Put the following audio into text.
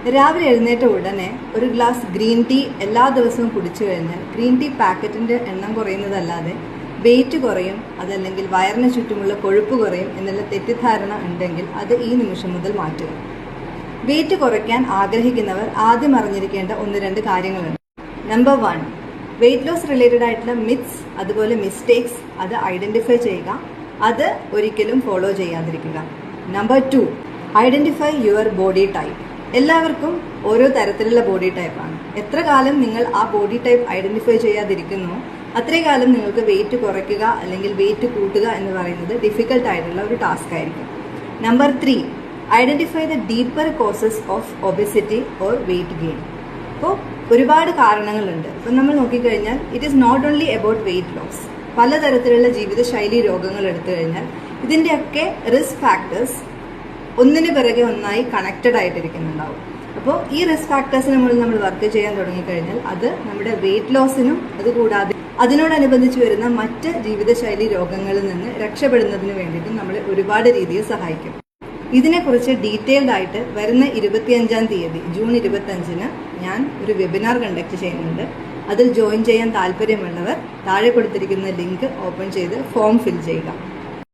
രാവിലെ എഴുന്നേറ്റ ഉടനെ ഒരു ഗ്ലാസ് ഗ്രീൻ ടീ എല്ലാ ദിവസവും കുടിച്ചു കഴിഞ്ഞാൽ ഗ്രീൻ ടീ പാക്കറ്റിൻ്റെ എണ്ണം കുറയുന്നതല്ലാതെ വെയിറ്റ് കുറയും, അതല്ലെങ്കിൽ വയറിന് ചുറ്റുമുള്ള കൊഴുപ്പ് കുറയും എന്നുള്ള തെറ്റിദ്ധാരണ ഉണ്ടെങ്കിൽ അത് ഈ നിമിഷം മുതൽ മാറ്റുക. വെയിറ്റ് കുറയ്ക്കാൻ ആഗ്രഹിക്കുന്നവർ ആദ്യം അറിഞ്ഞിരിക്കേണ്ട 1-2 കാര്യങ്ങളുണ്ട്. നമ്പർ 1, വെയിറ്റ് ലോസ് റിലേറ്റഡ് ആയിട്ടുള്ള മിത്സ് അതുപോലെ മിസ്റ്റേക്സ് അത് ഐഡൻറ്റിഫൈ ചെയ്യുക, അത് ഒരിക്കലും ഫോളോ ചെയ്യാതിരിക്കുക. Number 2, identify your body type. എല്ലാവർക്കും ഓരോ തരത്തിലുള്ള ബോഡി ടൈപ്പാണ്. എത്ര കാലം നിങ്ങൾ ആ ബോഡി ടൈപ്പ് ഐഡൻറ്റിഫൈ ചെയ്യാതിരിക്കുന്നു അത്രയും കാലം നിങ്ങൾക്ക് വെയിറ്റ് കുറയ്ക്കുക അല്ലെങ്കിൽ വെയിറ്റ് കൂട്ടുക എന്ന് പറയുന്നത് ഡിഫിക്കൽട്ട് ആയിട്ടുള്ള ഒരു ടാസ്ക് ആയിരിക്കും. Number 3, identify the deeper causes of obesity or weight gain. അപ്പോൾ ഒരുപാട് കാരണങ്ങളുണ്ട്. ഇപ്പം നമ്മൾ നോക്കിക്കഴിഞ്ഞാൽ it is not only about weight loss. പലതരത്തിലുള്ള ജീവിതശൈലി രോഗങ്ങൾ എടുത്തു കഴിഞ്ഞാൽ ഇതിൻ്റെയൊക്കെ റിസ്ക് ഫാക്ടേഴ്സ് ഒന്നിന് പിറകെ ഒന്നായി കണക്റ്റഡ് ആയിട്ടിരിക്കുന്നുണ്ടാവും. അപ്പോൾ ഈ റിസ്ക് ഫാക്ടേഴ്സിന് മുകളിൽ നമ്മൾ വർക്ക് ചെയ്യാൻ തുടങ്ങിക്കഴിഞ്ഞാൽ അത് നമ്മുടെ വെയിറ്റ് ലോസിനും അതുകൂടാതെ അതിനോടനുബന്ധിച്ച് വരുന്ന മറ്റ് ജീവിതശൈലി രോഗങ്ങളിൽ നിന്ന് രക്ഷപ്പെടുന്നതിന് വേണ്ടിയിട്ടും നമ്മളെ ഒരുപാട് രീതിയിൽ സഹായിക്കും. ഇതിനെക്കുറിച്ച് ഡീറ്റെയിൽഡ് ആയിട്ട് വരുന്ന 25-ാം തീയതി ജൂൺ 25-ന് ഞാൻ ഒരു വെബിനാർ കണ്ടക്ട് ചെയ്യുന്നുണ്ട്. അതിൽ ജോയിൻ ചെയ്യാൻ താല്പര്യമുള്ളവർ താഴെ കൊടുത്തിരിക്കുന്ന ലിങ്ക് ഓപ്പൺ ചെയ്ത് ഫോം ഫിൽ ചെയ്യുക.